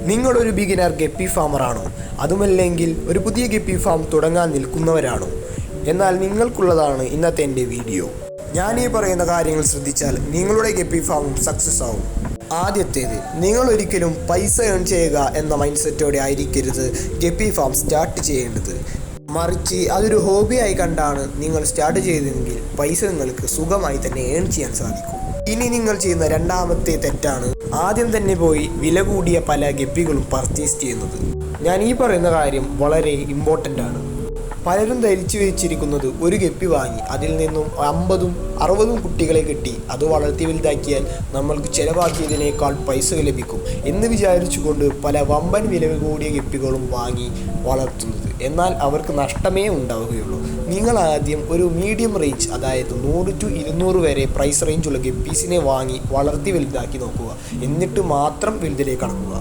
നിങ്ങളൊരു beginner guppy ഫാമറാണോ? അതുമല്ലെങ്കിൽ ഒരു പുതിയ ഗപ്പി ഫാം തുടങ്ങാൻ നിൽക്കുന്നവരാണോ? എന്നാൽ നിങ്ങൾക്കുള്ളതാണ് ഇന്നത്തെ എൻ്റെ വീഡിയോ. ഞാനീ പറയുന്ന കാര്യങ്ങൾ ശ്രദ്ധിച്ചാൽ നിങ്ങളുടെ ഗപ്പി ഫാമും സക്സസ് ആവും. ആദ്യത്തേത്, നിങ്ങൾ ഒരിക്കലും പൈസ ഏൺ ചെയ്യുക എന്ന മൈൻഡ് സെറ്റോടെ ആയിരിക്കരുത് ഗപ്പി ഫാം സ്റ്റാർട്ട് ചെയ്യേണ്ടത്. മറിച്ച് അതൊരു ഹോബിയായി കണ്ടാണ് നിങ്ങൾ സ്റ്റാർട്ട് ചെയ്തതെങ്കിൽ പൈസ നിങ്ങൾക്ക് സുഖമായി തന്നെ ഏൺ ചെയ്യാൻ സാധിക്കും. ഇനി നിങ്ങൾ ചെയ്യുന്ന രണ്ടാമത്തെ തെറ്റാണ് ആദ്യം തന്നെ പോയി വില കൂടിയ പല ഗപ്പികളും പർച്ചേസ് ചെയ്യുന്നത്. ഞാൻ ഈ പറയുന്ന കാര്യം വളരെ ഇമ്പോർട്ടൻ്റ് ആണ്. പലരും ധരിച്ചു വെച്ചിരിക്കുന്നത് ഒരു ഗപ്പി വാങ്ങി അതിൽ നിന്നും 50-60 കുട്ടികളെ കിട്ടി അത് വളർത്തി വലുതാക്കിയാൽ നമ്മൾക്ക് ചിലവാക്കിയതിനേക്കാൾ പൈസ ലഭിക്കും എന്ന് വിചാരിച്ചുകൊണ്ട് പല വമ്പൻ വില കൂടിയ ഗപ്പികളും വാങ്ങി വളർത്തുന്നത്. എന്നാൽ അവർക്ക് നഷ്ടമേ ഉണ്ടാവുകയുള്ളൂ. നിങ്ങൾ ആദ്യം ഒരു മീഡിയം റേഞ്ച്, അതായത് 100 to 200 വരെ പ്രൈസ് റേഞ്ചുള്ള ഗപ്പീസിനെ വാങ്ങി വളർത്തി വലുതാക്കി നോക്കുക. എന്നിട്ട് മാത്രം വലുതിലേക്ക് കടക്കുക.